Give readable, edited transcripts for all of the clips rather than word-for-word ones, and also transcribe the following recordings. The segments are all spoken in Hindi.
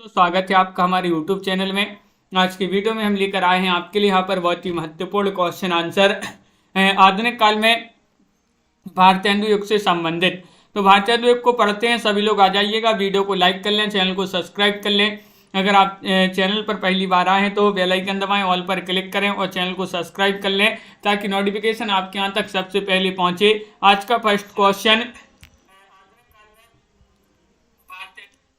तो स्वागत है आपका हमारे YouTube चैनल में। आज की वीडियो में हम लेकर आए हैं आपके लिए यहाँ पर बहुत ही महत्वपूर्ण क्वेश्चन आंसर आधुनिक काल में भारतेंदु युग से संबंधित। तो भारतेंदु युग को पढ़ते हैं, सभी लोग आ जाइएगा। वीडियो को लाइक कर लें, चैनल को सब्सक्राइब कर लें। अगर आप चैनल पर पहली बार आए हैं तो बेल आइकन दबाएं, ऑल पर क्लिक करें और चैनल को सब्सक्राइब कर लें ताकि नोटिफिकेशन आपके यहाँ तक सबसे पहले पहुँचे। आज का फर्स्ट क्वेश्चन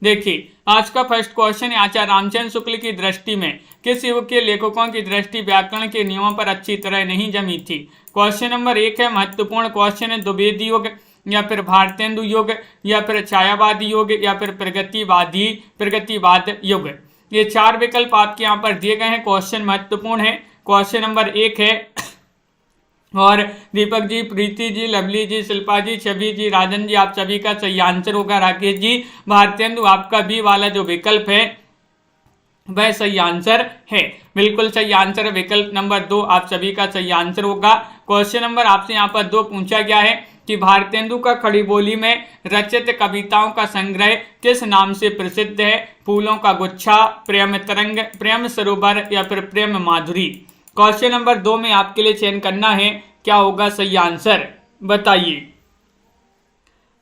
देखिए, आज का फर्स्ट क्वेश्चन है आचार्य रामचंद्र शुक्ल की दृष्टि में किस युग के लेखकों की दृष्टि व्याकरण के नियमों पर अच्छी तरह नहीं जमी थी। क्वेश्चन नंबर 1 है महत्वपूर्ण क्वेश्चन है, द्विवेदी युग या फिर भारतेंदु युग या फिर छायावादी युग या फिर प्रगतिवाद युग। ये 4 विकल्प आपके यहाँ पर दिए गए हैं। क्वेश्चन महत्वपूर्ण है। क्वेश्चन नंबर 1 है और दीपक जी, प्रीति जी, लवली जी, शिल्पा जी, छवि जी, राजन जी, आप सभी का सही आंसर होगा। राकेश जी, भारतेंदु आपका बी वाला जो विकल्प है वह सही आंसर है, बिल्कुल सही आंसर है। विकल्प नंबर 2 आप सभी का सही आंसर होगा। क्वेश्चन नंबर आपसे यहाँ पर 2 पूछा गया है कि भारतेंदु का खड़ी बोली में रचित कविताओं का संग्रह किस नाम से प्रसिद्ध है। फूलों का गुच्छा, प्रेम तरंग, प्रेम सरोवर या फिर प्रेम माधुरी। क्वेश्चन नंबर 2 में आपके लिए चयन करना है, क्या होगा सही आंसर बताइए।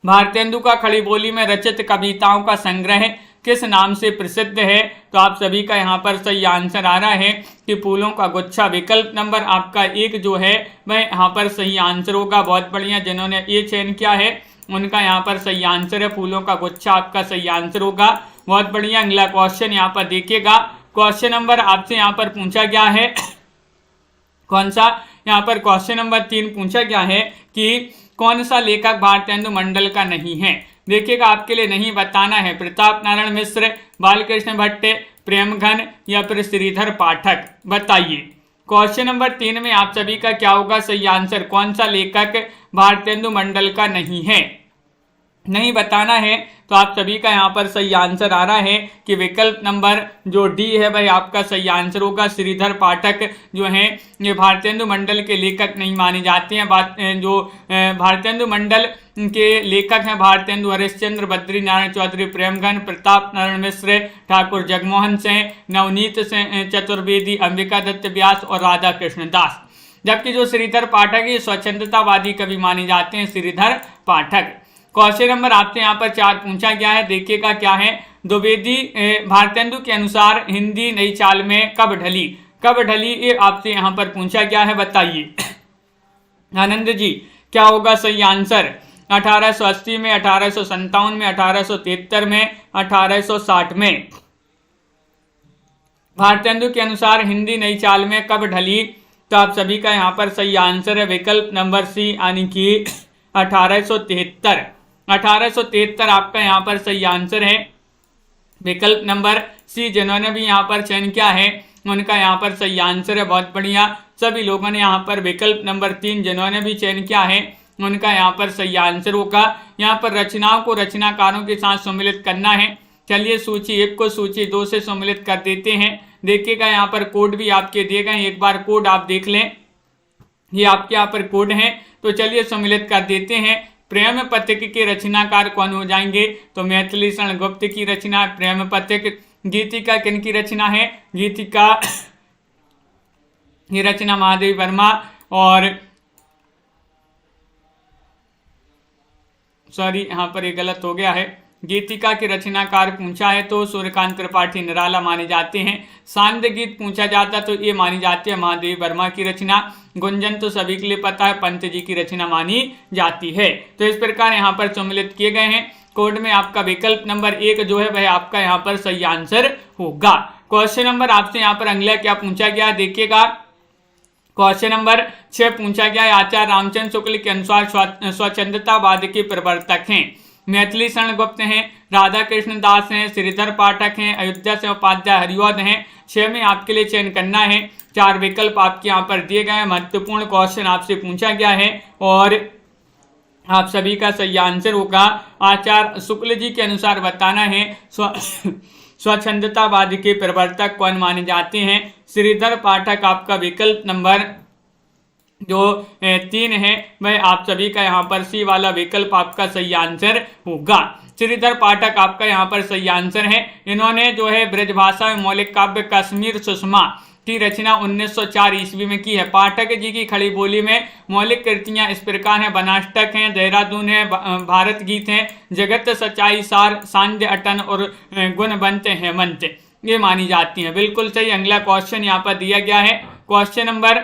भारतेंदु का खड़ी बोली में रचित कविताओं का संग्रह किस नाम से प्रसिद्ध है। तो आप सभी का यहाँ पर सही आंसर आ रहा है कि फूलों का गुच्छा। विकल्प नंबर आपका 1 जो है वह यहाँ पर सही आंसर होगा। बहुत बढ़िया, जिन्होंने ये चयन किया है उनका यहाँ पर सही आंसर है, फूलों का गुच्छा आपका सही आंसर होगा। बहुत बढ़िया। अगला क्वेश्चन यहाँ पर देखिएगा। क्वेश्चन नंबर आपसे यहाँ पर पूछा गया है कौन सा, यहाँ पर क्वेश्चन नंबर 3 पूछा गया है कि कौन सा लेखक भारतेंदु मंडल का नहीं है। देखिएगा, आपके लिए नहीं बताना है प्रताप नारायण मिश्र, बालकृष्ण भट्ट, प्रेमघन या फिर श्रीधर पाठक। बताइए क्वेश्चन नंबर 3 में आप सभी का क्या होगा सही आंसर। कौन सा लेखक भारतेंदु मंडल का नहीं है, नहीं बताना है। तो आप सभी का यहाँ पर सही आंसर आ रहा है कि विकल्प नंबर जो डी है भाई आपका सही आंसर होगा। श्रीधर पाठक जो हैं ये भारतेंदु मंडल के लेखक नहीं माने जाते हैं। जो भारतेंदु मंडल के लेखक हैं भारतेंदु हरिश्चंद्र, बद्री नारायण चौधरी, प्रेमघन, प्रताप नारायण मिश्र, ठाकुर जगमोहन सिंह, नवनीत चतुर्वेदी, अंबिका दत्त व्यास और राधा कृष्ण दास। जबकि जो श्रीधर पाठक ये स्वच्छंदतावादी कवि माने जाते हैं, श्रीधर पाठक। क्वेश्चन नंबर आपसे यहाँ पर 4 पूछा गया है। देखिएगा क्या है। द्विवेदी भारतेंदु के अनुसार हिंदी नई चाल में कब ढली, कब ढली, ये आपसे यहाँ पर पूछा गया है। बताइए आनंद जी, क्या होगा सही आंसर। 1880 में, 1857 में, 1873 में, 1860 में। भारतेंदु के अनुसार हिंदी नई चाल में कब ढली। तो आप सभी का यहाँ पर सही आंसर है विकल्प नंबर सी यानी कि 1873। 1873 आपका यहाँ पर सही आंसर है। विकल्प नंबर सी जिन्होंने भी यहाँ पर चयन किया है उनका यहाँ पर सही आंसर है। बहुत बढ़िया, सभी लोगों ने यहाँ पर विकल्प नंबर 3 जिन्होंने भी चयन किया है उनका यहाँ पर सही आंसर होगा। यहाँ पर रचनाओं को रचनाकारों के साथ सम्मिलित करना है। चलिए सूची 1 को सूची 2 से सम्मिलित कर देते हैं। देखिएगा यहाँ पर कोड भी आपके दिए गए, एक बार कोड आप देख लें, ये आपके यहाँ पर कोड है। तो चलिए सम्मिलित कर देते हैं। प्रेम पथिक के रचनाकार कौन हो जाएंगे। तो मैथिली शरण गुप्त की रचना प्रेम पथिक। गीतिका किन की रचना है, गीतिका ये रचना महादेवी वर्मा और सॉरी यहाँ पर ये गलत हो गया है। गीतिका के रचनाकार पूछा है तो सूर्यकांत त्रिपाठी निराला माने जाते हैं। सांध्य गीत पूछा जाता तो ये मानी जाती है महादेवी वर्मा की रचना। गुंजन तो सभी के लिए पता है पंत जी की रचना मानी जाती है। तो इस प्रकार यहाँ पर सम्मिलित किए गए हैं। कोड में आपका विकल्प नंबर 1 जो है वह आपका यहाँ पर सही आंसर होगा। क्वेश्चन नंबर आपसे यहाँ पर अगला क्या पूछा गया देखिएगा। क्वेश्चन नंबर 6 पूछा गया है आचार्य रामचंद्र शुक्ल के अनुसार स्वच्छंदतावाद के प्रवर्तक हैं। मैथिली शरण गुप्त हैं, राधा कृष्ण दास हैं, श्रीधर पाठक हैं, अयोध्या से उपाध्याय हरिऔध हैं। 6 में आपके लिए चयन करना है। 4 विकल्प आपके यहाँ पर दिए गए हैं। महत्वपूर्ण क्वेश्चन आपसे पूछा गया है और आप सभी का सही आंसर होगा। आचार्य शुक्ल जी के अनुसार बताना है स्वच्छंदतावाद के प्रवर्तक कौन माने जाते हैं। श्रीधर पाठक आपका विकल्प नंबर जो 3 है वह आप सभी का यहाँ पर सी वाला विकल्प आपका सही आंसर होगा। श्रीधर पाठक आपका यहाँ पर सही आंसर है। इन्होंने जो है ब्रजभाषा में मौलिक काव्य कश्मीर सुषमा की रचना 1904 ईस्वी में की है। पाठक जी की खड़ी बोली में मौलिक कृतियां इस प्रकार हैं: बनाष्टक हैं, देहरादून है, भारत गीत हैं, जगत सच्चाई सार, सांध्य अटन और गुणवंत हेमंत, ये मानी जाती हैं। बिल्कुल सही। अगला क्वेश्चन यहाँ पर दिया गया है, क्वेश्चन नंबर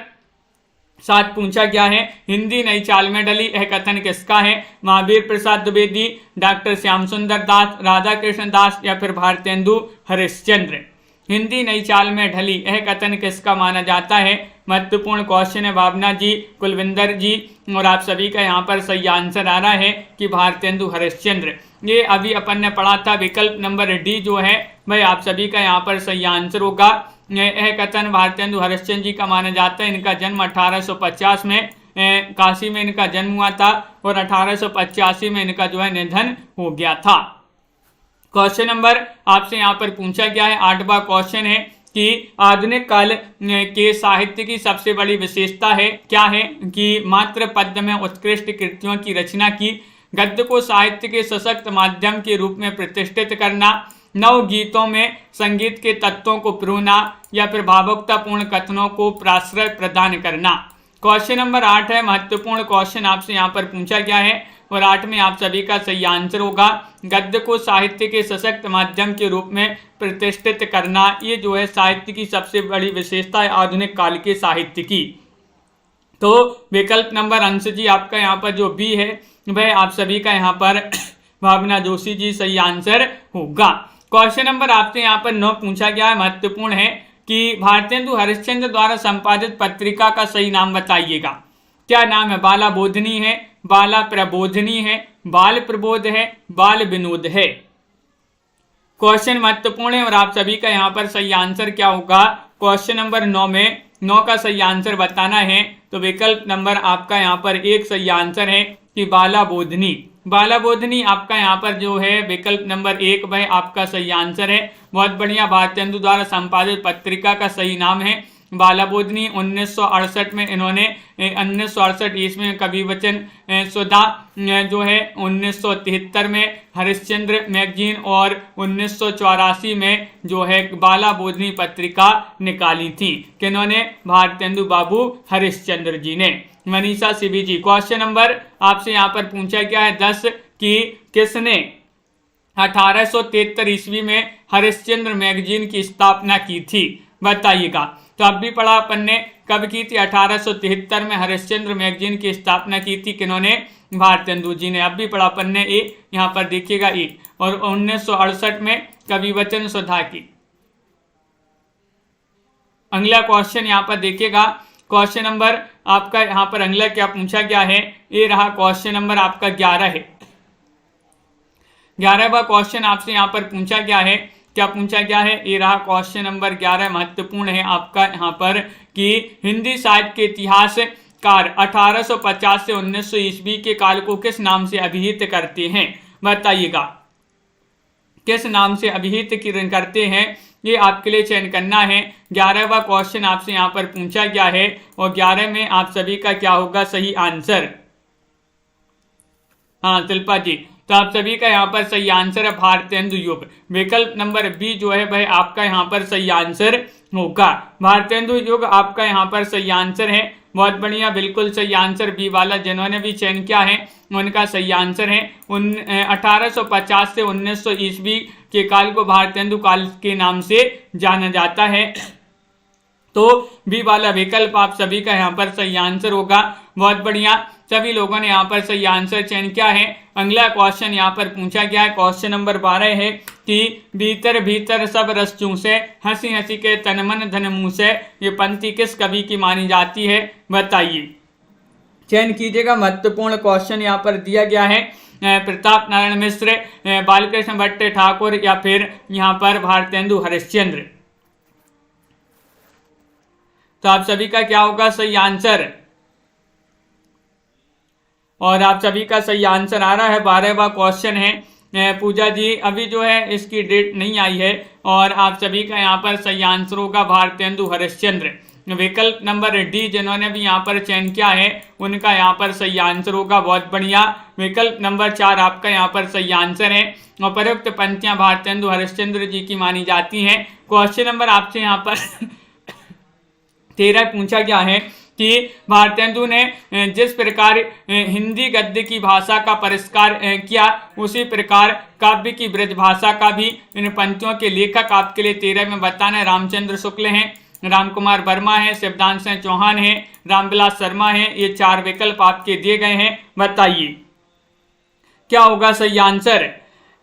7 पूछा गया है, हिंदी नई चाल में ढली, यह कथन किसका है? महावीर प्रसाद द्विवेदी, डॉक्टर श्याम सुंदर दास, राधा कृष्ण दास या फिर भारतेंदु हरिश्चंद्र। हिंदी नई चाल में ढली, यह कथन किसका माना जाता है? महत्वपूर्ण क्वेश्चन है भावना जी, कुलविंदर जी, और आप सभी का यहाँ पर सही आंसर आ रहा है कि भारतेंदु हरिश्चंद्र। ये अभी अपन ने पढ़ा था, विकल्प नंबर डी जो है भाई आप सभी का यहाँ पर सही आंसर होगा। यह कथन भारतेंदु हरिश्चंद्र जी का माना जाता है। इनका जन्म 1850 में काशी में इनका जन्म हुआ था और 1885 में इनका जो है निधन हो गया था। क्वेश्चन नंबर आपसे यहाँ पर पूछा गया है, 8वां क्वेश्चन है कि आधुनिक काल के साहित्य की सबसे बड़ी विशेषता है क्या है? कि मात्र पद्य में उत्कृष्ट कृतियों की रचना की, गद्य को साहित्य के सशक्त माध्यम के रूप में प्रतिष्ठित करना, नव गीतों में संगीत के तत्वों को पिरोना या फिर भावुकतापूर्ण कथनों को प्राश्रय प्रदान करना। क्वेश्चन नंबर 8 है, महत्वपूर्ण क्वेश्चन आपसे यहाँ पर पूछा गया है और 8 में आप सभी का सही आंसर होगा, गद्य को साहित्य के सशक्त माध्यम के रूप में प्रतिष्ठित करना। ये जो है साहित्य की सबसे बड़ी विशेषता है आधुनिक काल के साहित्य की। तो विकल्प नंबर अंश जी आपका यहाँ पर जो बी है वह आप सभी का यहाँ पर भावना जोशी जी सही आंसर होगा। क्वेश्चन नंबर आपसे यहाँ पर 9 पूछा गया है, महत्वपूर्ण है कि भारतेंदु हरिश्चंद्र द्वारा संपादित पत्रिका का सही नाम बताइएगा। क्या नाम है? बाला बोधनी है, बाला प्रबोधनी है, बाल प्रबोध है, बाल विनोद है। क्वेश्चन महत्वपूर्ण है और आप सभी का यहाँ पर सही आंसर क्या होगा? क्वेश्चन नंबर 9 में 9 का सही आंसर बताना है। तो विकल्प नंबर आपका यहाँ पर 1 सही आंसर है कि बाला बोधनी। बाला बोधनी आपका यहाँ पर जो है विकल्प नंबर 1 वह आपका सही आंसर है। बहुत बढ़िया। भारतेंदु द्वारा संपादित पत्रिका का सही नाम है बाला बोधनी। 1968 में इन्होंने 1968 ईस्वी में कवि वचन सुधा जो है, 1973 में हरिश्चंद्र मैगजीन और 1984 में जो है बाला बोधनी पत्रिका निकाली थी। किन्होंने? भारतेंदु बाबू हरिश्चंद्र जी ने। मनीषा सिबी जी। क्वेश्चन नंबर आपसे यहाँ पर पूछा गया है 10 कि किसने 1873 ईस्वी में हरिश्चंद्र मैगजीन की स्थापना की थी? बताइएगा। तो अब भी पढ़ा अपन ने, कब की थी? 1873 में हरिश्चंद्र मैगजीन की स्थापना की थी। किन्होंने? भारतेंदु जी ने। अब भी पढ़ा अपन ने ए, यहाँ पर देखिएगा ए। और 1968 में कवि वचन सुधा की। अगला क्वेश्चन यहाँ पर देखिएगा, क्वेश्चन नंबर आपका यहाँ पर अगला क्या पूछा गया है? ये रहा क्वेश्चन नंबर आपका 11 है। 11वां क्वेश्चन आपसे यहाँ पर पूछा गया है। क्या पूछा गया है? ये रहा क्वेश्चन नंबर 11। महत्वपूर्ण है आपका यहाँ पर कि हिंदी साहित्य के इतिहासकार 1850 से 1900 ईस्वी के काल को किस नाम से अभिहित करते हैं? बताइएगा। किस नाम से अभिहित करते हैं? ये आपके लिए चयन करना है। 11वां क्वेश्चन आपसे यहाँ पर पूछा गया है और 11 में आप सभी का क्या होगा सही आंसर? हाँ शिल्पा जी, तो आप सभी का यहाँ पर सही आंसर है भारतेंदु युग। विकल्प नंबर बी जो है वह आपका यहाँ पर सही आंसर होगा। भारतेंदु युग आपका यहाँ पर सही आंसर है। बहुत बढ़िया, बिल्कुल सही आंसर बी वाला जिन्होंने भी चयन किया है उनका सही आंसर है। 1850 से 1900 ईस्वी के काल को भारतेंदु काल के नाम से जाना जाता है। तो बी वाला विकल्प आप सभी का यहाँ पर सही आंसर होगा। बहुत बढ़िया, सभी लोगों ने यहाँ पर सही आंसर चयन किया है। अगला क्वेश्चन यहाँ पर पूछा गया है, क्वेश्चन नंबर 12 है कि भीतर भीतर सब रस चूसे, हंसी हंसी के तन मन धन मुँह से, ये पंक्ति किस कवि की मानी जाती है? बताइए, चयन कीजिएगा। महत्वपूर्ण क्वेश्चन यहाँ पर दिया गया है। प्रताप नारायण मिश्र, बालकृष्ण भट्ट ठाकुर या फिर यहाँ पर भारतेंदु हरिश्चंद्र। तो आप सभी का क्या होगा सही आंसर? और आप सभी का सही आंसर आ रहा है। 12वां क्वेश्चन है। पूजा जी, अभी जो है इसकी डेट नहीं आई है और आप सभी का यहाँ पर सही आंसर होगा भारतेंदु हरिश्चंद्र। विकल्प नंबर डी जिन्होंने भी यहाँ पर चयन किया है उनका यहाँ पर सही आंसर होगा। बहुत बढ़िया, विकल्प नंबर 4 आपका यहाँ पर सही आंसर है। उपरोक्त पंक्तियां भारतेंदु हरिश्चंद्र जी की मानी जाती हैं। क्वेश्चन नंबर आपसे यहाँ पर 13 पूछा गया है कि भारतेंदु ने जिस प्रकार हिंदी गद्य की भाषा का परिष्कार किया उसी प्रकार काव्य की ब्रज भाषा का भी इन पंक्तियों के लेखक आपके लिए 13 में बताना है। रामचंद्र शुक्ल हैं, राम कुमार वर्मा है, शिवदान सिंह चौहान है, रामविलास शर्मा है। ये 4 विकल्प आपके दिए गए हैं, बताइए क्या होगा सही आंसर।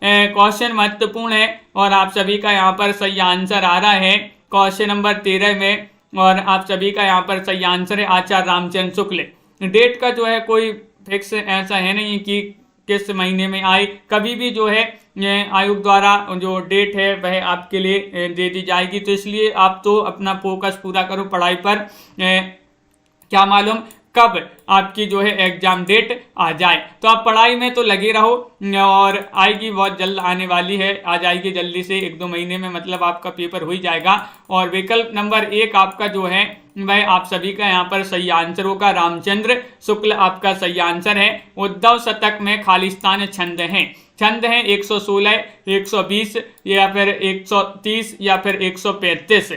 क्वेश्चन महत्वपूर्ण है और आप सभी का यहाँ पर सही आंसर आ रहा है क्वेश्चन नंबर 13 में, और आप सभी का यहाँ पर सही आंसर है आचार्य रामचंद्र शुक्ल। डेट का जो है कोई फिक्स ऐसा है नहीं कि किस महीने में आए, कभी भी जो है आयोग द्वारा जो डेट है वह आपके लिए दे दी जाएगी। तो इसलिए आप तो अपना फोकस पूरा करो पढ़ाई पर, क्या मालूम कब आपकी जो है एग्जाम डेट आ जाए। तो आप पढ़ाई में तो लगे रहो और आएगी, बहुत जल्द आने वाली है, आ जाएगी जल्दी से, 1-2 महीने में मतलब आपका पेपर हो ही जाएगा। और विकल्प नंबर 1 आपका जो है वह आप सभी का यहाँ पर सही आंसर होगा, रामचंद्र शुक्ल आपका सही आंसर है। उद्धव शतक में खालिस्तान छंद हैं, छंद हैं 116, 120 या फिर 130 या फिर 135,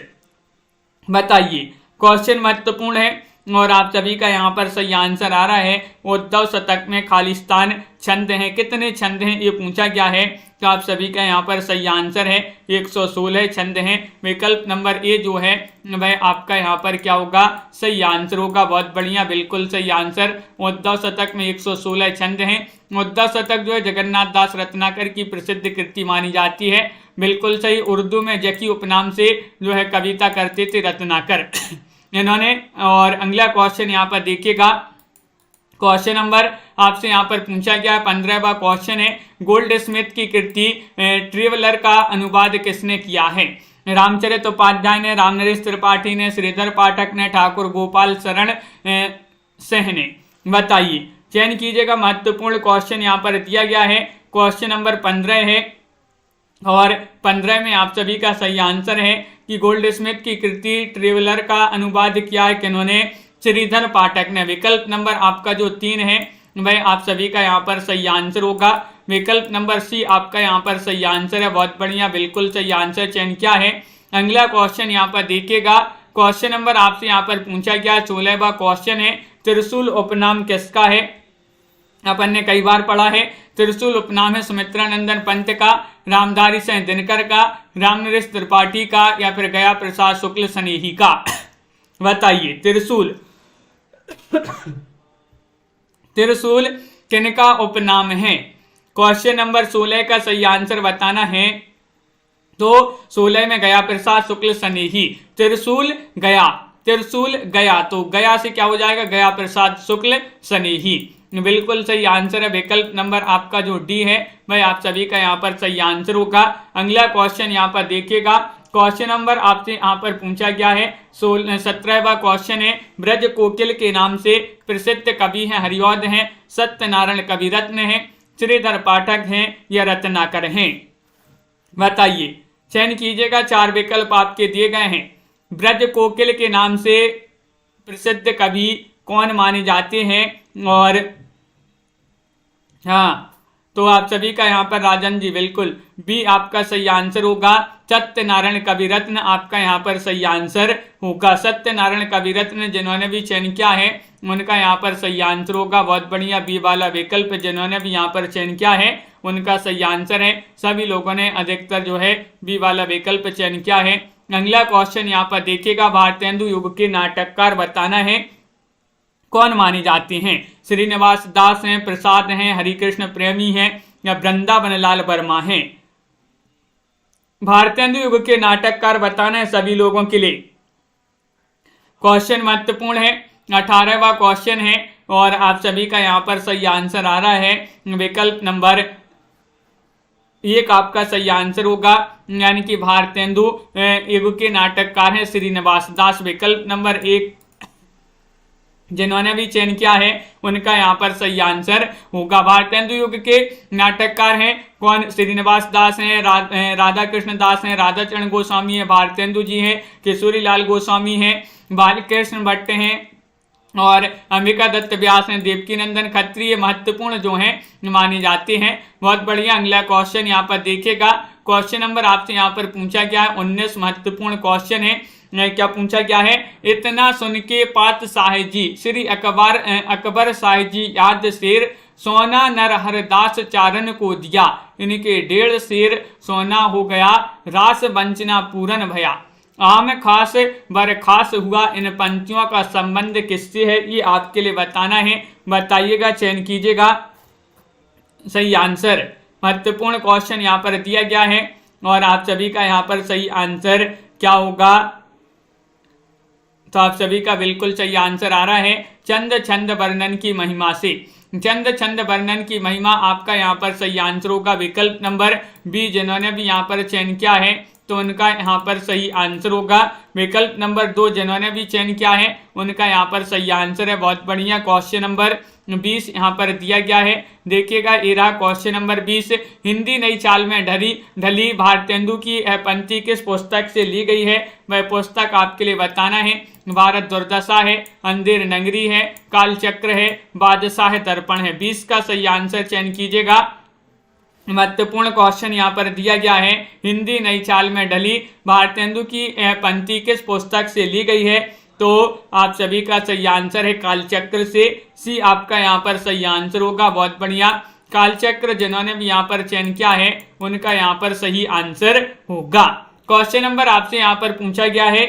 बताइए। क्वेश्चन महत्वपूर्ण है और आप सभी का यहाँ पर सही आंसर आ रहा है उद्धव शतक में खालिस्तान छंद हैं। कितने छंद हैं ये पूछा गया है, तो आप सभी का यहाँ पर सही आंसर है 116 छंद हैं। विकल्प नंबर ए जो है वह आपका यहाँ पर क्या होगा, सही आंसर होगा। बहुत बढ़िया, बिल्कुल सही आंसर। उद्धव शतक में 116 छंद हैं। उद्धव शतक जो है जगन्नाथ दास रत्नाकर की प्रसिद्ध कृति मानी जाती है, बिल्कुल सही। उर्दू में जकी उपनाम से जो है कविता करते थे रत्नाकर इन्होंने। और अगला क्वेश्चन यहाँ पर देखिएगा, क्वेश्चन नंबर आपसे यहाँ पर पूछा गया है 15वां क्वेश्चन है, गोल्ड स्मिथ की कृति ट्रेवलर का अनुवाद किसने किया है। रामचरित उपाध्याय ने, रामनरेश त्रिपाठी ने, श्रीधर पाठक ने, ठाकुर गोपाल शरण सिंह ने, बताइए। चयन कीजिएगा, महत्वपूर्ण क्वेश्चन यहाँ पर दिया गया है। क्वेश्चन नंबर 15 है और 15 में आप सभी का सही आंसर है कि गोल्ड स्मिथ की कृति ट्रेवलर का अनुवाद किया है किन्होंने, श्रीधर पाठक ने। विकल्प नंबर आपका जो 3 है वह आप सभी का यहाँ पर सही आंसर होगा। विकल्प नंबर सी आपका यहाँ पर सही आंसर है। बहुत बढ़िया, बिल्कुल सही आंसर चयन किया है। अगला क्वेश्चन यहाँ पर देखिएगा, क्वेश्चन नंबर आपसे यहाँ पर पूछा गया 16वां क्वेश्चन है, त्रिशूल उपनाम किसका है। अपन ने कई बार पढ़ा है, त्रिशूल उपनाम है सुमित्रानंदन पंत का, रामधारी सिंह दिनकर का, रामनरेश त्रिपाठी का या फिर गया प्रसाद शुक्ल स्नेही का, बताइए। त्रिशूल त्रिशूल किनका उपनाम है। क्वेश्चन नंबर 16 का सही आंसर बताना है। तो 16 में गया प्रसाद शुक्ल स्नेही, त्रिशूल गया, त्रिशूल गया, तो गया से क्या हो जाएगा, गया प्रसाद शुक्ल स्नेही, बिल्कुल सही आंसर है। विकल्प नंबर आपका जो डी है वह आप सभी का यहाँ पर सही आंसर होगा। अगला क्वेश्चन यहाँ पर देखिएगा, क्वेश्चन नंबर आपसे यहाँ पर पूछा गया है 17वां क्वेश्चन है, ब्रज कोकिल के नाम से प्रसिद्ध कवि हैं हरिऔध हैं, सत्यनारायण कविरत्न हैं, श्रीधर पाठक हैं या रत्नाकर हैं, बताइए। चयन कीजिएगा, 4 विकल्प आपके दिए गए हैं। ब्रज कोकिल के नाम से प्रसिद्ध कवि कौन माने जाते हैं, और हाँ तो आप सभी का यहाँ पर राजन जी, बिल्कुल बी आपका सही आंसर होगा। सत्यनारायण कविरत्न आपका यहाँ पर सही आंसर होगा। सत्यनारायण कविरत्न जिन्होंने भी चयन किया है उनका यहाँ पर सही आंसर होगा। बहुत बढ़िया, बी वाला विकल्प जिन्होंने भी यहाँ पर चयन किया है उनका सही आंसर है। सभी लोगों ने अधिकतर जो है बी वाला विकल्प चयन किया है। अगला क्वेश्चन यहाँ पर देखिएगा, भारतेंदु युग के नाटककार बताना है कौन माने जाते हैं। श्रीनिवास दास हैं, प्रसाद हैं, हरिकृष्ण प्रेमी हैं या वृंदावन लाल वर्मा हैं। भारतेंदु युग के नाटककार बताना है सभी लोगों के लिए। क्वेश्चन महत्वपूर्ण है, 18वां क्वेश्चन है और आप सभी का यहाँ पर सही आंसर आ रहा है। विकल्प नंबर 1 आपका सही आंसर होगा, यानी कि भारतेंदु युग के नाटककार हैं श्रीनिवास दास। विकल्प नंबर 1 जिन्होंने भी चयन किया है उनका यहाँ पर सही आंसर होगा। भारतेंदु युग के नाटककार हैं कौन? श्रीनिवास दास हैं, राधा कृष्ण दास हैं, राधा चरण गोस्वामी है, भारतेंदु जी हैं, किशोरी लाल गोस्वामी हैं, बालकृष्ण भट्ट हैं और अंबिका दत्त व्यास हैं, देवकी नंदन खत्री महत्वपूर्ण जो हैं माने जाते हैं। बहुत बढ़िया। अगला क्वेश्चन यहाँ पर देखिएगा। क्वेश्चन नंबर आपसे यहाँ पर पूछा गया है 19 महत्वपूर्ण क्वेश्चन है। क्या पूछा गया है? इतना सुन के पात साहिब जी श्री अकबर साहिब जी याद शेर सोना नरहरदास चारण को दिया, इनके 1.5 शेर सोना हो गया, रास वंचना पूरन भया, आम खास बर खास हुआ, इन पंक्तियों का संबंध किससे है? ये आपके लिए बताना है। बताइएगा, चयन कीजिएगा सही आंसर। महत्वपूर्ण क्वेश्चन यहाँ पर दिया गया है और आप सभी का यहाँ पर सही आंसर क्या होगा? तो आप सभी का बिल्कुल सही आंसर आ रहा है चंद छंद वर्णन की महिमा से। चंद छंद वर्णन की महिमा आपका यहाँ पर सही आंसर होगा विकल्प नंबर बी। जिन्होंने भी यहाँ पर चयन किया है तो उनका यहाँ पर सही आंसर होगा विकल्प नंबर 2। जिन्होंने भी चयन किया है उनका यहाँ पर सही आंसर है। बहुत बढ़िया। क्वेश्चन नंबर 20 यहाँ पर दिया गया है। देखिएगा, ये रहा क्वेश्चन नंबर 20। हिंदी नई चाल में ढली भारतेंदु की यह पंक्ति किस पुस्तक से ली गई है? वह पुस्तक आपके लिए बताना है। भारत दुर्दशा है, अंधेर नगरी है, कालचक्र है, बादशाह दर्पण है। 20 का सही आंसर चयन कीजिएगा। महत्वपूर्ण क्वेश्चन यहाँ पर दिया गया है। हिंदी नई चाल में ढली भारतेंदु की यह पंक्ति किस पुस्तक से ली गई है? तो आप सभी का सही आंसर है कालचक्र से। सी आपका यहाँ पर सही आंसर होगा। बहुत बढ़िया। कालचक्र जिन्होंने भी यहाँ पर चयन किया है उनका यहाँ पर सही आंसर होगा। क्वेश्चन नंबर आपसे यहाँ पर पूछा गया है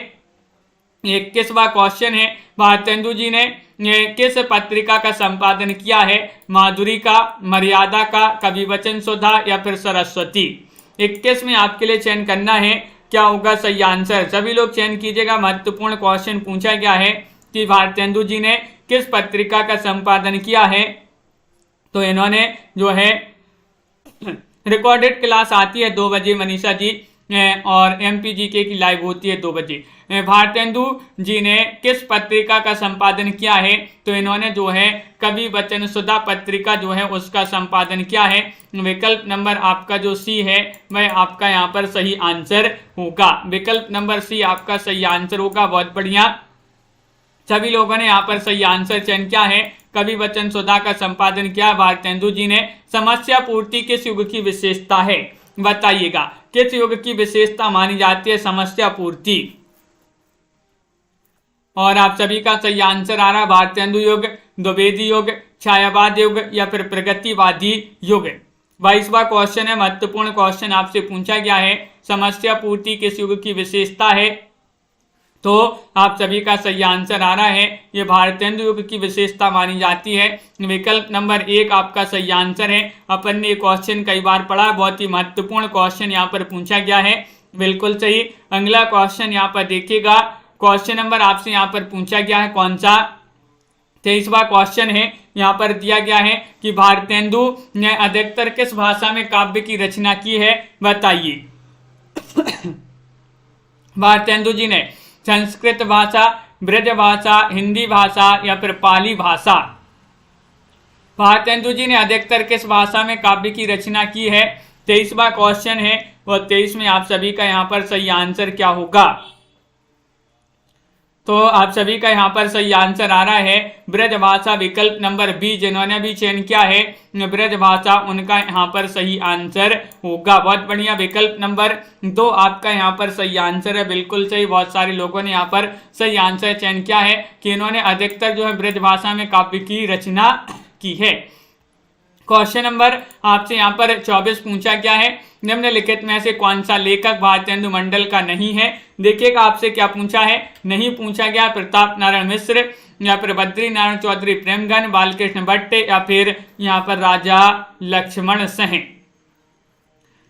21वां क्वेश्चन है, भारतेंदु जी ने किस पत्रिका का संपादन किया है? माधुरी का, मर्यादा का, कवि वचन सुधा या फिर सरस्वती? 21 में आपके लिए चयन करना है, क्या होगा सही आंसर? सभी लोग चयन कीजिएगा। महत्वपूर्ण क्वेश्चन पूछा गया है कि भारतेंदु जी ने किस पत्रिका का संपादन किया है? तो इन्होंने जो है रिकॉर्डेड क्लास आती है 2 बजे मनीषा जी और MPGK की लाइव होती है 2 बजे। भारतेंदु जी ने किस पत्रिका का संपादन किया है? तो इन्होंने जो है कवि वचन सुधा पत्रिका जो है उसका संपादन किया है। विकल्प नंबर आपका जो सी है वह आपका यहाँ पर सही आंसर होगा। विकल्प नंबर सी आपका सही आंसर होगा। बहुत बढ़िया। सभी लोगों ने यहाँ पर सही आंसर चयन किया है। कवि वचन सुधा का संपादन किया भारतेंदु जी ने। समस्या पूर्ति किस युग की विशेषता है? बताइएगा, किस युग की विशेषता मानी जाती है समस्या पूर्ति? और आप सभी का सही आंसर आ रहा है भारतेंदु युग, द्विवेदी युग, छायावाद युग या फिर प्रगतिवादी युग। 22वां क्वेश्चन है, महत्वपूर्ण क्वेश्चन आपसे पूछा गया है, समस्या पूर्ति किस युग की विशेषता है? तो आप सभी का सही आंसर आ रहा है ये भारतेंदु युग की विशेषता मानी जाती है। विकल्प नंबर 1 आपका सही आंसर है। अपन ने क्वेश्चन कई बार पढ़ा, बहुत ही महत्वपूर्ण क्वेश्चन यहाँ पर पूछा गया है। बिल्कुल सही। अगला क्वेश्चन यहाँ पर देखिएगा। क्वेश्चन नंबर आपसे यहाँ पर पूछा गया है कौन सा? 23वां क्वेश्चन है। यहाँ पर दिया गया है कि भारतेंदु ने अधिकतर किस भाषा में काव्य की रचना की है? बताइए। भारतेंदु जी ने संस्कृत भाषा, ब्रज भाषा, हिंदी भाषा या फिर पाली भाषा? भारतेंदु जी ने अधिकतर किस भाषा में काव्य की रचना की है? 23वां क्वेश्चन है और 23 में आप सभी का यहाँ पर सही आंसर क्या होगा? तो आप सभी का यहाँ पर सही आंसर आ रहा है ब्रज भाषा। विकल्प नंबर बी। जिन्होंने भी चयन किया है ब्रज भाषा उनका यहाँ पर सही आंसर होगा। बहुत बढ़िया। विकल्प नंबर 2 आपका यहाँ पर सही आंसर है। बिल्कुल सही। बहुत सारे लोगों ने यहाँ पर सही आंसर चयन किया है कि इन्होंने अधिकतर जो है ब्रज भाषा में काव्य की रचना की है। क्वेश्चन नंबर आपसे यहाँ पर 24 पूछा गया है, निम्नलिखित में से कौन सा लेखक भारतेंदु मंडल का नहीं है? देखिएगा आपसे क्या पूछा है। नहीं पूछा गया प्रताप नारायण मिश्र या फिर बद्री नारायण चौधरी प्रेमगन, बालकृष्ण भट्ट या फिर यहाँ पर राजा लक्ष्मण सिंह।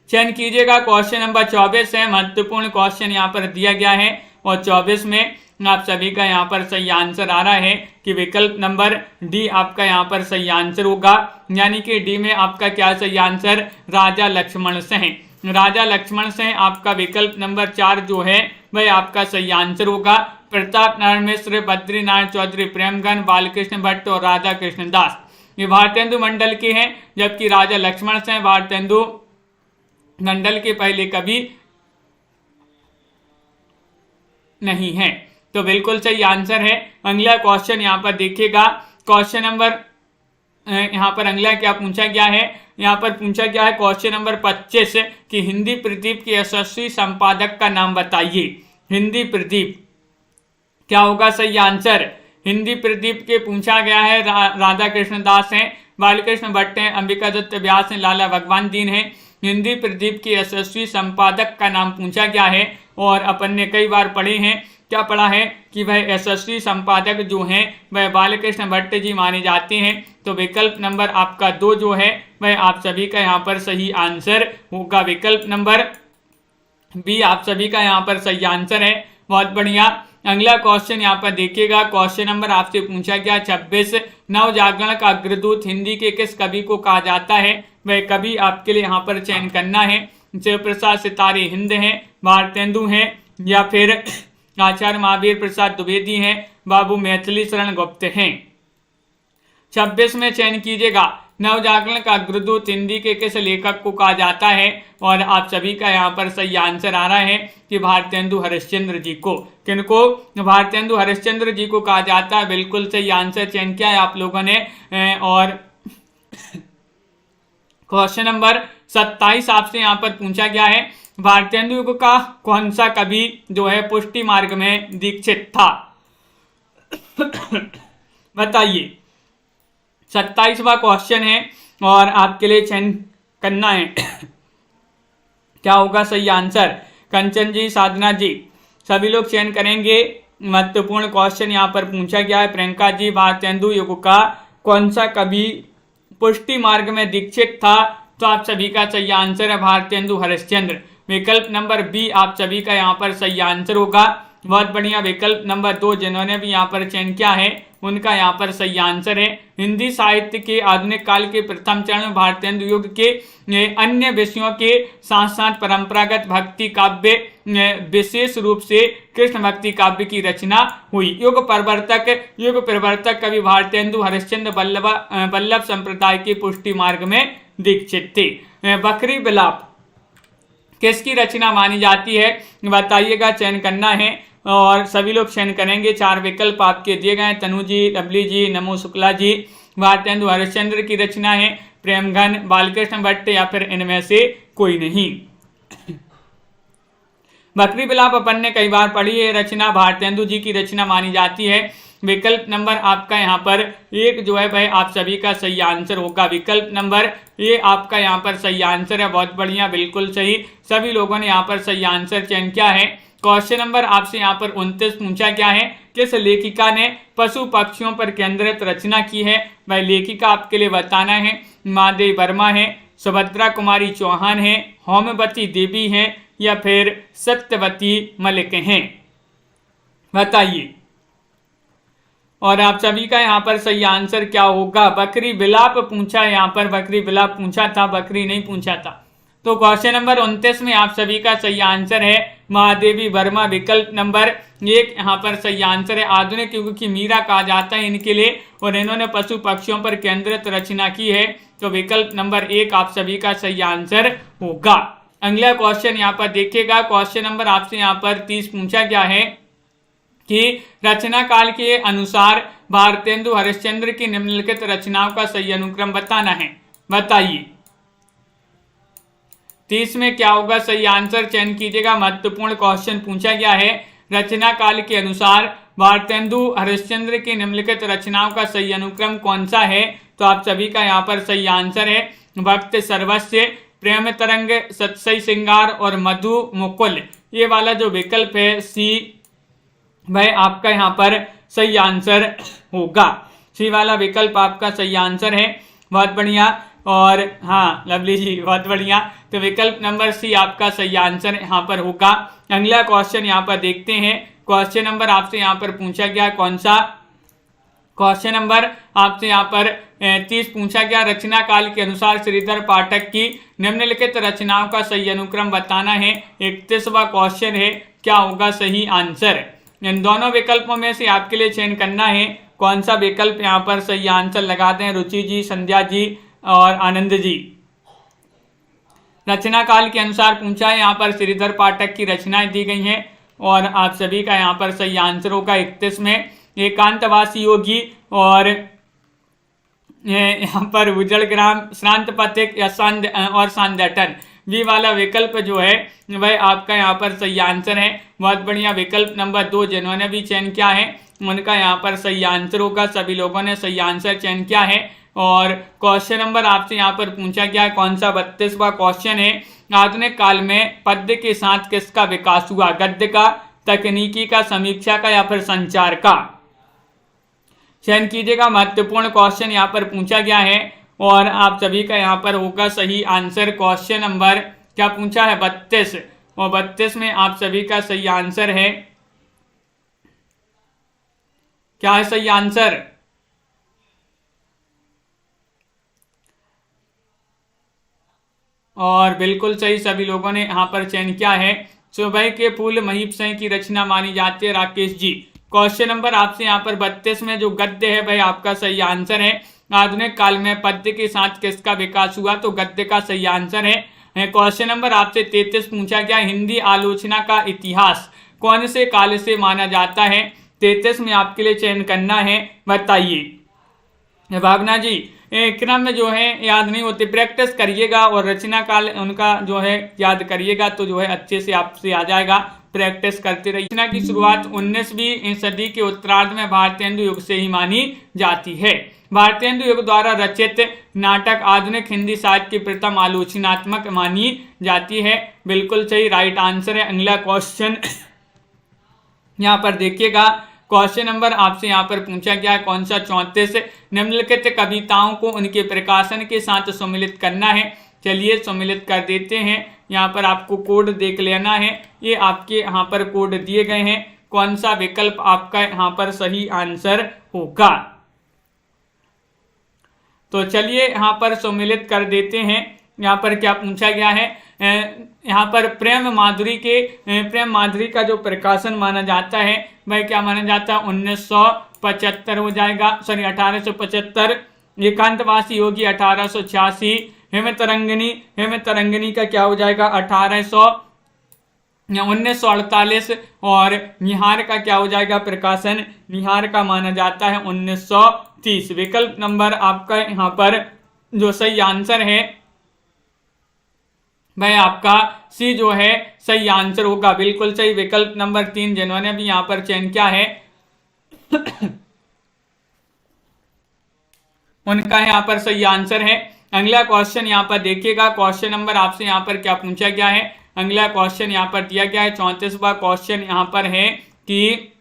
चयन कीजिएगा। क्वेश्चन नंबर 24 है। महत्वपूर्ण क्वेश्चन यहाँ पर दिया गया है और 24 में आप सभी का यहाँ पर सही आंसर आ रहा है कि विकल्प नंबर डी आपका यहाँ पर सही आंसर होगा। यानी कि डी में आपका क्या सही आंसर? राजा लक्ष्मण सिंह। राजा लक्ष्मण सिंह आपका विकल्प नंबर 4 जो है वह आपका सही आंसर होगा। प्रताप नारायण मिश्र, बद्रीनारायण चौधरी, प्रेमगन, बालकृष्ण भट्ट और राधा कृष्ण दास ये भारतेंदु मंडल के हैं, जबकि राजा लक्ष्मण सेन भारतेंदु मंडल के पहले कवि नहीं है। तो बिल्कुल सही आंसर है। अगला क्वेश्चन यहाँ पर देखिएगा, क्वेश्चन नंबर यहाँ पर अगला क्या पूछा गया है, यहाँ पर पूछा गया है क्वेश्चन नंबर 25 कि हिंदी प्रदीप के यशस्वी संपादक का नाम बताइए। हिंदी प्रदीप क्या होगा सही आंसर? हिंदी प्रदीप के पूछा गया है राधा कृष्ण दास हैं, बालकृष्ण भट्ट हैं, अंबिका दत्त व्यास हैं, लाला भगवान दीन हैं। हिंदी प्रदीप के यशस्वी संपादक का नाम पूछा गया है और अपन ने कई बार पढ़े हैं, क्या पढ़ा है कि वह यशस्वी संपादक जो हैं वह बालकृष्ण भट्ट जी माने जाते हैं। तो विकल्प नंबर आपका 2 जो है वह आप सभी का यहाँ पर सही आंसर होगा। विकल्प नंबर बी आप सभी का यहाँ पर सही आंसर है। बहुत बढ़िया। अगला क्वेश्चन यहाँ पर देखिएगा, क्वेश्चन नंबर आपसे पूछा गया 26 नवजागरण का अग्रदूत हिंदी के किस कवि को कहा जाता है? वह कवि आपके लिए यहाँ पर चयन करना है। शिवप्रसाद सितारे हिंद हैं, भारतेंदु हैं, या फिर आचार्य महावीर प्रसाद द्विवेदी हैं, बाबू मैथिली शरण गुप्त हैं। 26 में चयन कीजिएगा, नवजागरण का अग्रदूत हिंदी के किस लेखक को कहा जाता है? और आप सभी का यहाँ पर सही आंसर आ रहा है कि भारतेंदु हरिश्चंद्र जी को। किनको? भारतेंदु हरिश्चंद्र जी को कहा जाता है। बिल्कुल सही आंसर चयन किया है आप लोगों ने। और क्वेश्चन नंबर 27 आपसे यहाँ पर पूछा गया है, भारतेंदु युग का कौन सा कवि जो है पुष्टि मार्ग में दीक्षित था? बताइए। 27वां क्वेश्चन है और आपके लिए चयन करना है क्या होगा सही आंसर? कंचन जी, साधना जी, सभी लोग चयन करेंगे। महत्वपूर्ण क्वेश्चन यहाँ पर पूछा गया है। प्रियंका जी, भारतेंदु युग का कौन सा कवि पुष्टि मार्ग में दीक्षित था? तो आप सभी का सही आंसर है भारतेंदु हरिश्चंद्र। विकल्प नंबर बी आप सभी का यहाँ पर सही आंसर होगा। बहुत बढ़िया। विकल्प नंबर 2 जिन्होंने भी यहाँ पर चयन किया है उनका यहाँ पर सही आंसर है। हिंदी साहित्य के आधुनिक काल के प्रथम चरण में भारतेंदु युग के अन्य विषयों के साथ साथ परंपरागत भक्ति काव्य, विशेष रूप से कृष्ण भक्ति काव्य की रचना हुई। युग प्रवर्तक कवि भारतेंदु हरिश्चंद्र वल्लभ संप्रदाय के पुष्टि मार्ग में दीक्षित थे। बकरी विलाप किसकी रचना मानी जाती है? बताइएगा, चयन करना है और सभी लोग चयन करेंगे। 4 विकल्प आपके दिए गए हैं। तनु जी, लवली जी, नमो शुक्ला जी। भारतेंदु हरिश्चंद्र की रचना है, प्रेमगन, बालकृष्ण भट्ट, या फिर इनमें से कोई नहीं। बकरी विलाप अपन ने कई बार पढ़ी है, रचना भारतेंदु जी की रचना मानी जाती है। विकल्प नंबर आपका यहाँ पर 1 जो है वह आप सभी का सही आंसर होगा। विकल्प नंबर ये आपका यहाँ पर सही आंसर है। बहुत बढ़िया, बिल्कुल सही। सभी लोगों ने यहाँ पर सही आंसर चयन किया है। क्वेश्चन नंबर आपसे यहाँ पर 29 पूछा गया है, किस लेखिका ने पशु पक्षियों पर केंद्रित रचना की है? वह लेखिका आपके लिए बताना है। महादेवी वर्मा है, सुभद्रा कुमारी चौहान है, होमवती देवी हैं, या फिर सत्यवती मलिक हैं? बताइए। और आप सभी का यहाँ पर सही आंसर क्या होगा? बकरी विलाप पूछा है, यहाँ पर बकरी विलाप पूछा था, बकरी नहीं पूछा था। तो क्वेश्चन नंबर 29 में आप सभी का सही आंसर है महादेवी वर्मा। विकल्प नंबर 1 यहाँ पर सही आंसर है। आधुनिक युग की मीरा कहा जाता है इनके लिए, और इन्होंने पशु पक्षियों पर केंद्रित रचना की है। तो विकल्प नंबर 1 आप सभी का सही आंसर होगा। अगला क्वेश्चन यहाँ पर देखिएगा, क्वेश्चन नंबर आपसे यहाँ पर 30 पूछा गया है कि रचना काल के अनुसार भारतेंदु हरिश्चंद्र की निम्नलिखित रचनाओं का सही अनुक्रम बताना है। बताइए। 30 में क्या होगा सही आंसर? चयन कीजिएगा। महत्वपूर्ण क्वेश्चन पूछा गया है, रचना काल के अनुसार भारतेंदु हरिश्चंद्र की निम्नलिखित रचनाओं का सही अनुक्रम कौन सा है? तो आप सभी का यहाँ पर सही आंसर है भक्त सर्वस्व, प्रेम तरंग, सत्सई श्रृंगार और मधु मुकुल। ये वाला जो विकल्प है सी, वह आपका यहाँ पर सही आंसर होगा। सी वाला विकल्प आपका सही आंसर है। बहुत बढ़िया। और हाँ लवली जी, बहुत बढ़िया। तो विकल्प नंबर सी आपका सही आंसर यहाँ पर होगा। अगला क्वेश्चन यहाँ पर देखते हैं। क्वेश्चन नंबर आपसे यहाँ पर पूछा गया कौन सा? क्वेश्चन नंबर आपसे यहाँ पर 30 पूछा गया, रचना काल के अनुसार श्रीधर पाठक की निम्नलिखित रचनाओं का सही अनुक्रम बताना है। 31वां क्वेश्चन है, क्या होगा सही आंसर? इन दोनों विकल्पों में से आपके लिए चयन करना है कौन सा विकल्प यहाँ पर सही आंसर लगाते हैं। रुचि जी, संध्या जी और आनंद जी। रचना काल के अनुसार पूछा है, यहाँ पर श्रीधर पाठक की रचनाएं दी गई हैं और आप सभी का यहाँ पर सही आंसर होगा 31 में एकांतवासी योगी और यहाँ पर उजड़ ग्राम, श्रांत पथिक या और सांदटन, बी वाला विकल्प जो है वह आपका यहाँ पर सही आंसर है। बहुत बढ़िया। विकल्प नंबर 2 जिन्होंने भी चयन किया है उनका यहाँ पर सही आंसर होगा। सभी लोगों ने सही आंसर चयन किया है। और क्वेश्चन नंबर आपसे यहाँ पर पूछा गया है कौन सा 32वां क्वेश्चन है, आधुनिक काल में पद्य के साथ किसका विकास हुआ, गद्य का, तकनीकी का, समीक्षा का या फिर संचार का। चयन कीजिएगा। महत्वपूर्ण क्वेश्चन यहाँ पर पूछा गया है और आप सभी का यहाँ पर होगा सही आंसर। क्वेश्चन नंबर क्या पूछा है 32 और 32 में आप सभी का सही आंसर है, क्या है सही आंसर? और बिल्कुल सही सभी लोगों ने यहाँ पर चयन किया है। सुबह के फूल महीप सिंह की रचना मानी जाती है, राकेश जी। क्वेश्चन नंबर आपसे यहाँ पर 32 में जो गद्य है भाई आपका सही आंसर है। आधुनिक काल में पद्य के साथ किसका विकास हुआ, तो गद्य का सही आंसर है। क्वेश्चन नंबर आपसे 33 पूछा गया, हिंदी आलोचना का इतिहास कौन से काल से माना जाता है। 33 में आपके लिए चयन करना है, बताइए। भावना जी, क्रम में जो है याद नहीं होती, प्रैक्टिस करिएगा और रचना काल उनका जो है याद करिएगा तो जो है अच्छे से आपसे आ जाएगा। प्रैक्टिस करते रहिए। रचना की शुरुआत 19वीं सदी के उत्तरार्ध में भारतेंदु युग से ही मानी जाती है। भारतेंदु युग द्वारा रचित नाटक आधुनिक हिंदी साहित्य की प्रथम आलोचनात्मक मानी जाती है। बिल्कुल सही, राइट आंसर है। अगला क्वेश्चन यहाँ पर देखिएगा। क्वेश्चन नंबर आपसे यहाँ पर पूछा गया है कौन सा 34, निम्नलिखित कविताओं को उनके प्रकाशन के साथ सम्मिलित करना है। चलिए सम्मिलित कर देते हैं। यहाँ पर आपको कोड देख लेना है, ये आपके यहाँ पर कोड दिए गए हैं। कौन सा विकल्प आपका यहाँ पर सही आंसर होगा, तो चलिए यहाँ पर सम्मिलित कर देते हैं। यहाँ पर क्या पूछा गया है, यहाँ पर प्रेम माधुरी का जो प्रकाशन माना जाता है वह क्या माना जाता है, 1975 हो जाएगा, सॉरी 1875। एकांतवासी योगी 1886। हेमतरंगिनी का क्या हो जाएगा 1948। और निहार का क्या हो जाएगा प्रकाशन, निहार का माना जाता है 1930। विकल्प नंबर आपका यहाँ पर जो सही आंसर है वह आपका सी जो है सही आंसर होगा। बिल्कुल सही। विकल्प नंबर 3 जिन्होंने भी यहाँ पर चयन किया है उनका यहाँ पर सही आंसर है। अगला क्वेश्चन यहाँ पर देखिएगा। क्वेश्चन नंबर आपसे यहाँ पर क्या पूछा गया है, अगला क्वेश्चन यहाँ पर दिया गया है 34वां क्वेश्चन यहाँ पर है कि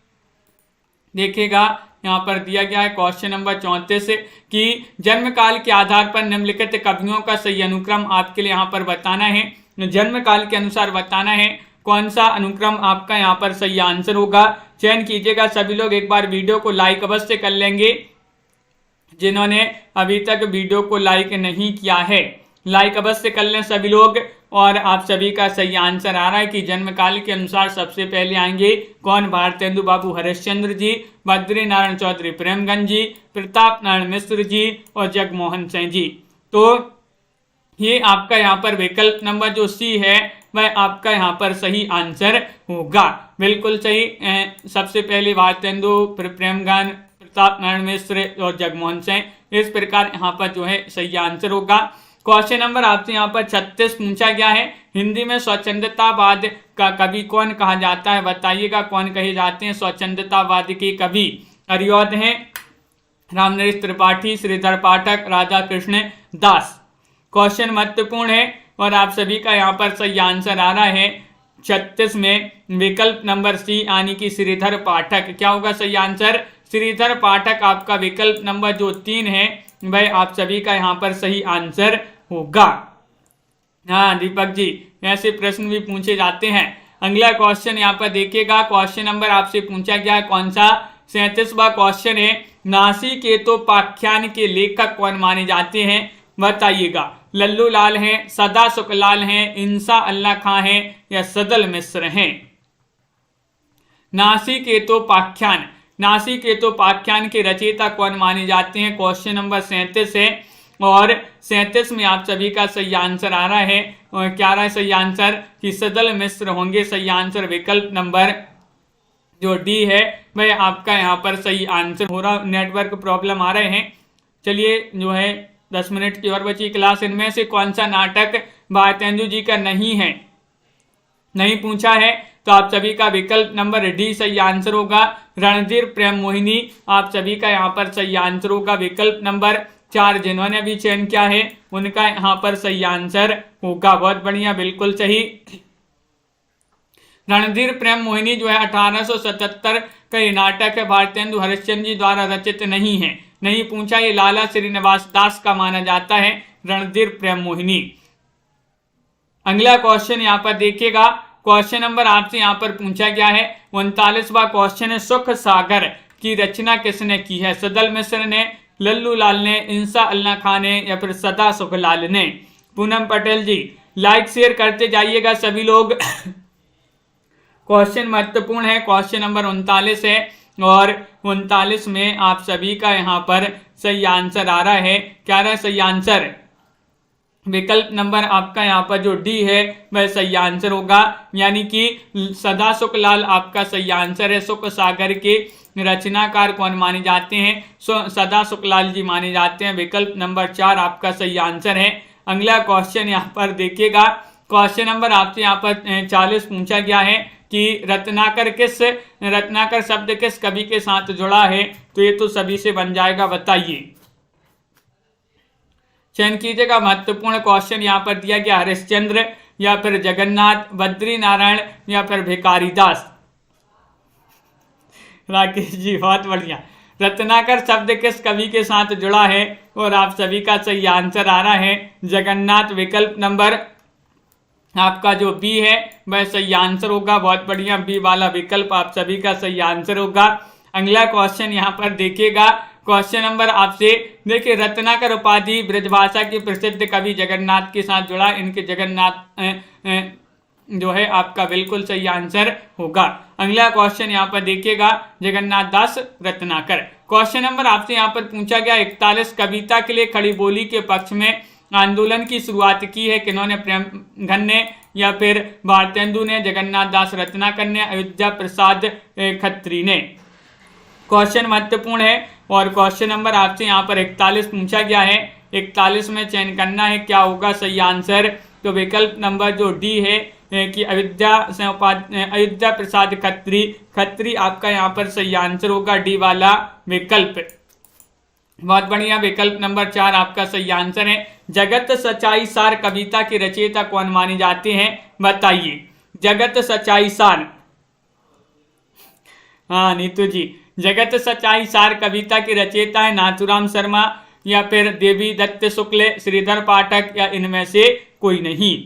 देखिएगा यहाँ पर दिया गया है क्वेश्चन नंबर 34 कि जन्म काल के आधार पर निम्नलिखित कवियों का सही अनुक्रम आपके लिए यहाँ पर बताना है। जन्म काल के अनुसार बताना है कौन सा अनुक्रम आपका यहाँ पर सही आंसर होगा। चयन कीजिएगा। सभी लोग एक बार वीडियो को लाइक अवश्य कर लेंगे। जिन्होंने अभी तक वीडियो को लाइक नहीं किया है लाइक अवश्य कर लें सभी लोग। और आप सभी का सही आंसर आ रहा है कि जन्म काल के अनुसार सबसे पहले आएंगे कौन, भारतेंदु बाबू हरिश्चंद्र जी, बद्री नारायण चौधरी प्रेमगंज जी, प्रताप नारायण मिश्र जी और जगमोहन सिंह जी। तो ये आपका यहाँ पर विकल्प नंबर जो सी है वह आपका यहाँ पर सही आंसर होगा। बिल्कुल सही। सबसे पहले भारतेंदु, प्रेमगंज, प्रताप नारायण मिश्र और जगमोहन सिंह, इस प्रकार यहाँ पर जो है सही आंसर होगा। क्वेश्चन नंबर आपसे यहाँ पर 36 पूछा गया है, हिंदी में स्वच्छंदतावाद का कवि कौन कहा जाता है, बताइएगा कौन कहे जाते हैं स्वच्छंदतावाद के कवि। अरियोद हैं, रामनरेश त्रिपाठी, श्रीधर पाठक, राधा कृष्ण दास। क्वेश्चन महत्वपूर्ण है और आप सभी का यहाँ पर सही आंसर आ रहा है 36 में विकल्प नंबर सी यानी कि श्रीधर पाठक। क्या होगा सही आंसर, श्रीधर पाठक आपका विकल्प नंबर जो 3 है वह आप सभी का यहाँ पर सही आंसर होगा। हाँ दीपक जी, ऐसे प्रश्न भी पूछे जाते हैं। अगला क्वेश्चन यहाँ पर देखिएगा। क्वेश्चन नंबर आपसे पूछा गया है कौन सा, 37वां क्वेश्चन है, नासिकेतोपाख्यान के लेखक कौन माने जाते हैं, बताइएगा। लल्लू लाल हैं, सदा सुखलाल हैं, इंसा अल्लाह खां हैं या सदल मिश्र हैं। नासिकेतोपाख्यान, नासिकेतोपाख्यान के रचयिता कौन माने जाते हैं? क्वेश्चन नंबर 37 है और 37 में आप सभी का सही आंसर आ रहा है। और क्या रहा है सही आंसर कि सदल मिश्र होंगे। सही आंसर विकल्प नंबर जो डी है वह आपका यहाँ पर सही आंसर हो रहा। नेटवर्क प्रॉब्लम आ रहे हैं। चलिए जो है 10 मिनट की और बची क्लास। इनमें से कौन सा नाटक भारतेंदु जी का नहीं है, नहीं पूछा है, तो आप सभी का विकल्प नंबर डी सही आंसर होगा। रणधीर प्रेम मोहिनी आप सभी का यहाँ पर सही आंसर होगा। विकल्प नंबर 4 जिन्होंने भी चयन किया है उनका यहाँ पर सही आंसर होगा। बहुत बढ़िया, बिल्कुल सही। रणधीर प्रेम मोहिनी जो है 1877 का ये नाटक है, भारतेंदु हरिश्चंद्र जी द्वारा रचित नहीं है, नहीं पूछा। ये लाला श्रीनिवास दास का माना जाता है रणधीर प्रेम मोहिनी। अगला क्वेश्चन यहाँ पर देखिएगा। क्वेश्चन नंबर आपसे यहाँ पर पूछा गया है 39वां क्वेश्चन है, सुख सागर की रचना किसने की है? सदल मिश्र ने, लल्लू लाल ने, इंसा अल्लाह खान ने या फिर सदा सुखलाल ने? पूनम पटेल जी लाइक शेयर करते जाइएगा सभी लोग। क्वेश्चन महत्वपूर्ण है। क्वेश्चन नंबर 39 है और 39 में आप सभी का यहाँ पर सही आंसर आ रहा है। क्या रहा है सही आंसर? विकल्प नंबर आपका यहाँ पर जो डी है वह सही आंसर होगा, यानी कि सदा सुखलाल आपका सही आंसर है। सुख सागर के रचनाकार कौन माने जाते हैं? सदा सुखलाल जी माने जाते हैं। विकल्प नंबर 4 आपका सही आंसर है। अगला क्वेश्चन यहाँ पर देखिएगा। क्वेश्चन नंबर आपसे यहाँ पर 40 पूछा गया है कि रत्नाकर शब्द किस कवि के साथ जुड़ा है? तो ये तो सभी से बन जाएगा, बताइए। चयन कीजिएगा। महत्वपूर्ण क्वेश्चन यहाँ पर दिया गया, हरिश्चंद्र या फिर जगन्नाथ, बद्री नारायण या फिर भिखारी दास? राकेश जी बहुत बढ़िया। रत्नाकर शब्द किस कवि के साथ जुड़ा है? और आप सभी का सही आंसर आ रहा है जगन्नाथ। विकल्प नंबर आपका जो बी है वह सही आंसर होगा। बहुत बढ़िया, बी वाला विकल्प आप सभी का सही आंसर होगा। अगला क्वेश्चन यहाँ पर देखिएगा। क्वेश्चन नंबर आपसे देखिए, रत्नाकर उपाधि ब्रजभाषा के प्रसिद्ध कवि जगन्नाथ के साथ जुड़ा। इनके जगन्नाथ जो है आपका बिल्कुल सही आंसर होगा। अगला क्वेश्चन यहाँ पर देखिएगा, जगन्नाथ दास रत्नाकर। क्वेश्चन नंबर आपसे यहाँ पर पूछा गया 41 कविता के लिए खड़ी बोली के पक्ष में आंदोलन की शुरुआत की है किन्होंने? प्रेमघन ने या फिर भारतेंदु ने, जगन्नाथ दास रत्नाकर ने, अयोध्या प्रसाद खत्री ने? क्वेश्चन महत्वपूर्ण है और क्वेश्चन नंबर आपसे यहाँ पर 41 पूछा गया है। 41 में चयन करना है, क्या होगा सही आंसर? तो विकल्प नंबर जो डी है कि अयोध्या प्रसाद खत्री आपका यहाँ पर सही आंसर होगा, डी वाला विकल्प। बहुत बढ़िया, विकल्प नंबर 4 आपका सही आंसर है। जगत सच्चाई सार कविता के रचयिता कौन माने जाते हैं? बताइए। जगत सच्चाई सार, हाँ नीतू जी, जगत सच्चाई सार कविता के रचयिता है नाथूराम शर्मा या फिर देवी दत्त शुक्ल, श्रीधर पाठक या इनमें से कोई नहीं?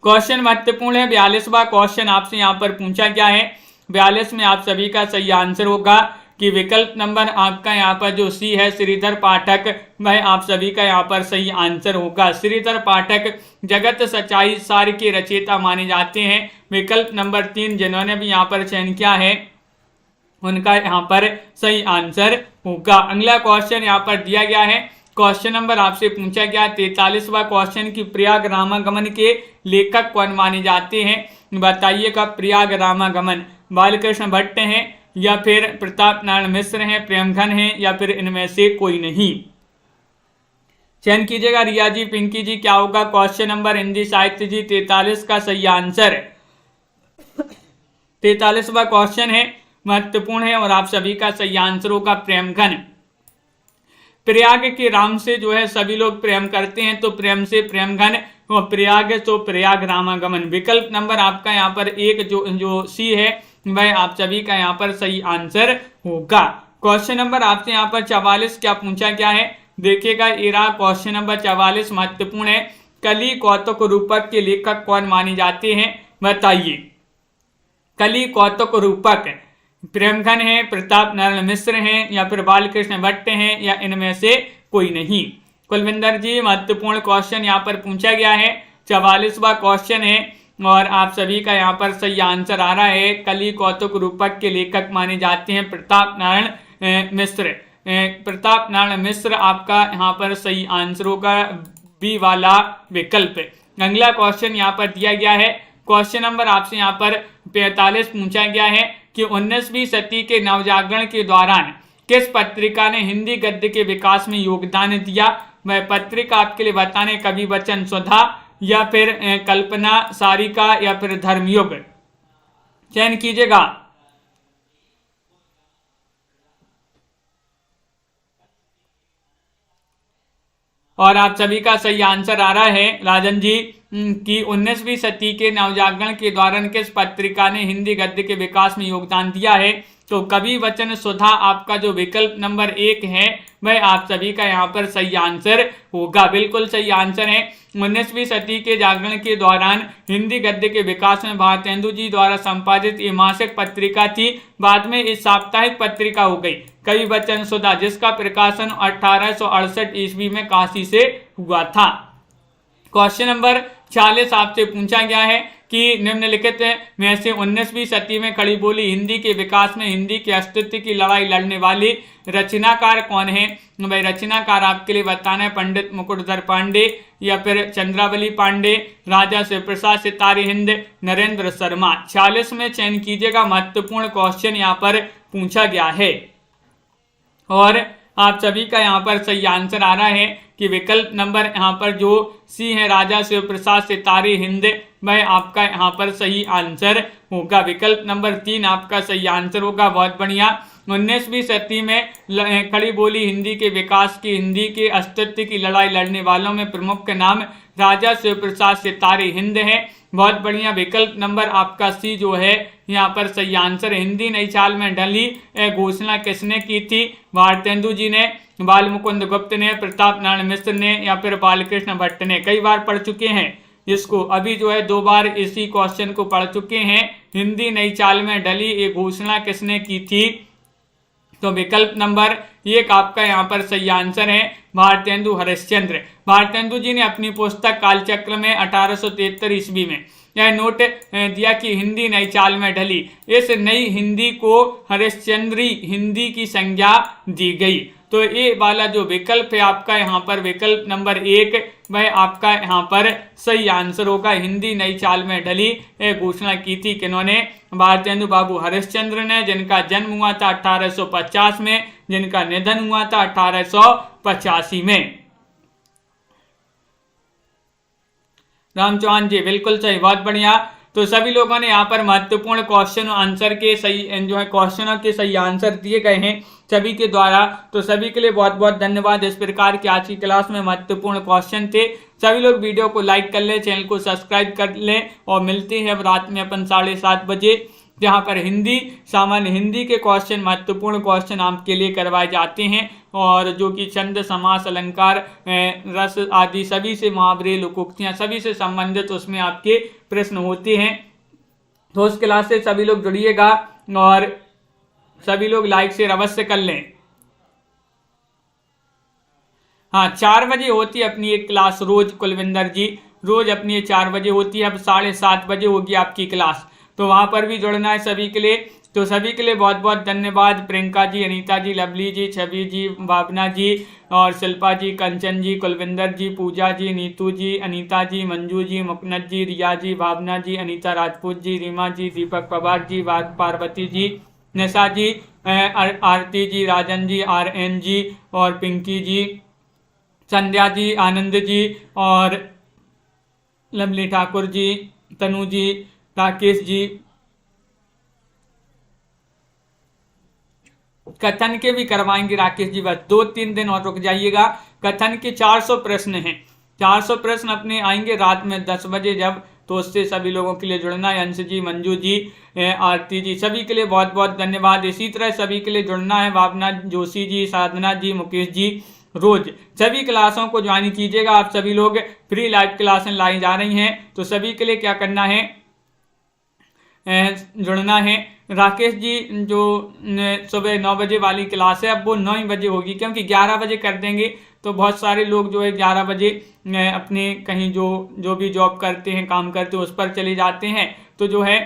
क्वेश्चन महत्वपूर्ण है। 42वां क्वेश्चन आपसे यहाँ पर पूछा गया है। 42 में आप सभी का सही आंसर होगा कि विकल्प नंबर आपका यहाँ पर जो सी है श्रीधर पाठक, वह आप सभी का यहाँ पर सही आंसर होगा। श्रीधर पाठक जगत सच्चाई सार के रचयिता माने जाते हैं। विकल्प नंबर 3 जिन्होंने भी यहाँ पर चयन किया है उनका यहाँ पर सही आंसर होगा। अगला क्वेश्चन यहाँ पर दिया गया है। क्वेश्चन नंबर आपसे पूछा गया 43वां क्वेश्चन की प्रयाग रामागमन के लेखक कौन माने जाते हैं? बताइएगा। प्रयाग रामागमन बालकृष्ण भट्ट हैं या फिर प्रताप नारायण मिश्र हैं, प्रेमघन हैं या फिर इनमें से कोई नहीं? चयन कीजिएगा। रिया जी, पिंकी जी, क्या होगा क्वेश्चन नंबर? हिंदी साहित्य जी 43 का सही आंसर। 43वां क्वेश्चन है, महत्वपूर्ण है और आप सभी का सही आंसर होगा प्रेमघन। प्रयाग के राम से जो है सभी लोग प्रेम करते हैं, तो प्रेम से प्रेमघन, और प्रयाग तो प्रयाग रामागमन। विकल्प नंबर आपका यहाँ पर एक जो सी है वह आप सभी का यहाँ पर सही आंसर होगा। क्वेश्चन नंबर आपसे यहाँ पर 44 क्या पूछा गया है? देखिएगा, ये रहा क्वेश्चन नंबर 44, महत्वपूर्ण है। कलि कौतुक रूपक के लेखक कौन माने जाते हैं? बताइए। कलि कौतुक रूपक प्रेमघन है, प्रताप नारायण मिश्र हैं या फिर बालकृष्ण भट्ट हैं या इनमें से कोई नहीं? कुलविंदर जी, महत्वपूर्ण क्वेश्चन यहाँ पर पूछा गया है। 44वां क्वेश्चन है और आप सभी का यहाँ पर सही आंसर आ रहा है। कली कौतुक रूपक के लेखक माने जाते हैं प्रताप नारायण मिश्र। प्रताप नारायण मिश्र आपका यहाँ पर सही आंसर होगा, बी वाला विकल्प। अगला क्वेश्चन यहाँ पर दिया गया है। क्वेश्चन नंबर आपसे यहाँ पर 45 पूछा गया है कि 19वीं सदी के नवजागरण के दौरान किस पत्रिका ने हिंदी गद्य के विकास में योगदान दिया। वह पत्रिका आपके लिए बताने कवि वचन सुधा या फिर कल्पना सारिका या फिर धर्मयुग, चयन कीजिएगा। और आप सभी का सही आंसर आ रहा है राजन जी कि 19वीं सदी के नवजागरण के दौरान किस पत्रिका ने हिंदी गद्य के विकास में योगदान दिया है। तो कवि वचन सुधा आपका जो विकल्प नंबर 1 है वह आप सभी का यहाँ पर सही आंसर होगा, बिल्कुल सही आंसर है। 19वीं सदी के जागरण के दौरान हिंदी गद्य के विकास में भारतेंदु जी द्वारा संपादित ये मासिक पत्रिका थी, बाद में इस साप्ताहिक पत्रिका हो गई कवि वचन सुधा, जिसका प्रकाशन 1868 ईस्वी में काशी से हुआ था। क्वेश्चन नंबर 46 आपसे पूछा गया है कि निम्नलिखित में से 19वीं सदी में खड़ी बोली हिंदी के विकास में हिंदी के अस्तित्व की लड़ाई लड़ने वाली रचनाकार कौन है। भाई रचनाकार आपके लिए बताना है पंडित मुकुटधर पांडे या फिर चंद्रावली पांडे, राजा शिवप्रसाद सितारे हिंद, नरेंद्र शर्मा। 46 में चयन कीजिएगा, महत्वपूर्ण क्वेश्चन यहाँ पर पूछा गया है। और आप सभी का यहाँ पर सही आंसर आ रहा है कि विकल्प नंबर यहाँ पर जो सी है राजा शिवप्रसाद सितारे हिंद, वह आपका यहाँ पर सही आंसर होगा। विकल्प नंबर 3 आपका सही आंसर होगा, बहुत बढ़िया। 19वीं सदी में खड़ी बोली हिंदी के विकास की हिंदी के अस्तित्व की लड़ाई लड़ने वालों में प्रमुख नाम राजा शिवप्रसाद सितारे हिंद है, बहुत बढ़िया। विकल्प नंबर आपका सी जो है यहाँ पर सही आंसर। हिंदी नई चाल में ढली घोषणा किसने की थी। भारतेंदु जी ने, बाल मुकुंद गुप्त ने, प्रताप नारायण मिश्र ने या फिर बालकृष्ण भट्ट ने। कई बार पढ़ चुके हैं इसको, अभी जो है 2 बार इसी क्वेश्चन को पढ़ चुके हैं। हिंदी नई चाल में ढली ये घोषणा किसने की थी। तो विकल्प नंबर 1 आपका यहाँ पर सही आंसर है, भारतेंदु हरिश्चंद्र। भारतेंदु जी ने अपनी पुस्तक कालचक्र में 1873 ईस्वी में यह नोट दिया कि हिंदी नई चाल में ढली। इस नई हिंदी को हरिश्चंद्री हिंदी की संज्ञा दी गई। तो ये वाला जो विकल्प है आपका यहाँ पर विकल्प नंबर 1 वह आपका यहाँ पर सही आंसर होगा। हिंदी नई चाल में ढली घोषणा की थी किन्होंने, भारतेंदु बाबू हरिश्चंद्र ने, जिनका जन्म हुआ था 1850 में, जिनका निधन हुआ था 1885 में। राम चौहान जी बिल्कुल सही, बहुत बढ़िया। तो सभी लोगों ने यहाँ पर महत्वपूर्ण क्वेश्चन आंसर के सही जो है क्वेश्चनों के सही आंसर दिए गए हैं सभी के द्वारा। तो सभी के लिए बहुत बहुत धन्यवाद। इस प्रकार की आज की क्लास में महत्वपूर्ण क्वेश्चन थे। सभी लोग वीडियो को लाइक कर लें, चैनल को सब्सक्राइब कर लें और मिलते हैं अब रात में अपन 7:30 बजे, जहाँ पर हिंदी सामान्य हिंदी के क्वेश्चन महत्वपूर्ण क्वेश्चन आपके लिए करवाए जाते हैं और जो कि छंद समास अलंकार रस आदि सभी से मुहावरे लोकोक्तियाँ सभी से संबंधित उसमें आपके प्रश्न होते हैं। तो उस क्लास से सभी लोग जुड़िएगा और सभी लोग लाइक शेयर अवश्य कर लें। हाँ 4 बजे होती है अपनी एक क्लास रोज, कुलविंदर जी रोज अपनी 4 बजे होती है। अब 7:30 बजे होगी आपकी क्लास, तो वहाँ पर भी जुड़ना है सभी के लिए। तो सभी के लिए बहुत बहुत धन्यवाद। प्रियंका जी, अनीता जी, लवली जी, छवि जी, भावना जी और शिल्पा जी, कंचन जी, कुलविंदर जी, पूजा जी, नीतू जी, अनीता जी, मंजू जी, मुकनत जी, रिया जी, भावना जी, अनीता राजपूत जी, रीमा जी, दीपक पवार जी, पार्वती जी, निशा जी, आरती जी, राजन जी, RN जी और पिंकी जी, संध्या जी, आनंद जी और लवली ठाकुर जी, तनु जी, राकेश जी। कथन के भी करवाएंगे राकेश जी, बस 2-3 दिन और रुक जाइएगा। कथन के 400 प्रश्न हैं, 400 प्रश्न अपने आएंगे रात में 10 बजे जब, तो उससे सभी लोगों के लिए जुड़ना है। अंश जी, मंजू जी, आरती जी, सभी के लिए बहुत बहुत धन्यवाद। इसी तरह सभी के लिए जुड़ना है। भावना जोशी जी, साधना जी, मुकेश जी, रोज सभी क्लासों को ज्वाइन कीजिएगा। आप सभी लोग फ्री लाइव क्लासें लाई जा रही हैं, तो सभी के लिए क्या करना है, जुड़ना है। राकेश जी जो सुबह 9 बजे वाली क्लास है अब वो 9 ही बजे होगी, क्योंकि 11 बजे कर देंगे तो बहुत सारे लोग जो है 11 बजे अपने कहीं जो भी जॉब करते हैं, काम करते हैं, उस पर चले जाते हैं, तो जो है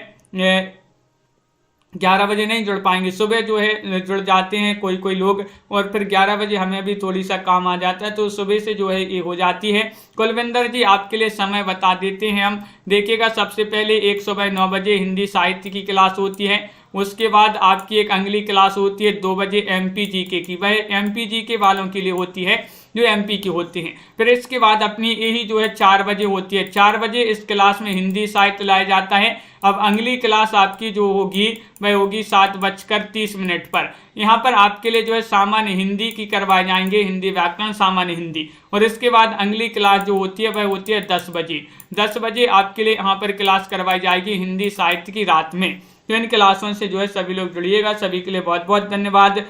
11 बजे नहीं जुड़ पाएंगे। सुबह जो है जुड़ जाते हैं कोई कोई लोग, और फिर 11 बजे हमें भी थोड़ी सा काम आ जाता है, तो सुबह से जो है ये हो जाती है। कुलविंदर जी आपके लिए समय बता देते हैं हम। देखिएगा, सबसे पहले एक सुबह 9 बजे हिंदी साहित्य की क्लास होती है, उसके बाद आपकी एक अगली क्लास होती है 2 बजे MP GK की, वह MP GK वालों के लिए होती है जो MP की होते हैं। फिर इसके बाद अपनी यही जो है 4 बजे होती है, 4 बजे इस क्लास में हिंदी साहित्य लाया जाता है। अब अगली क्लास आपकी जो होगी वह होगी 7:30 पर। यहाँ पर आपके लिए जो है सामान्य हिंदी की करवाए जाएंगे, हिंदी व्याकरण सामान्य हिंदी, और इसके बाद अगली क्लास जो होती है वह होती है 10 बजे। 10 बजे आपके लिए यहाँ पर क्लास करवाई जाएगी हिंदी साहित्य की रात में। तो इन क्लासों से जो है सभी लोग जुड़िएगा। सभी के लिए बहुत बहुत धन्यवाद,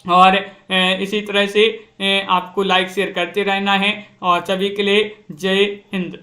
और इसी तरह से आपको लाइक शेयर करते रहना है, और सभी के लिए जय हिंद।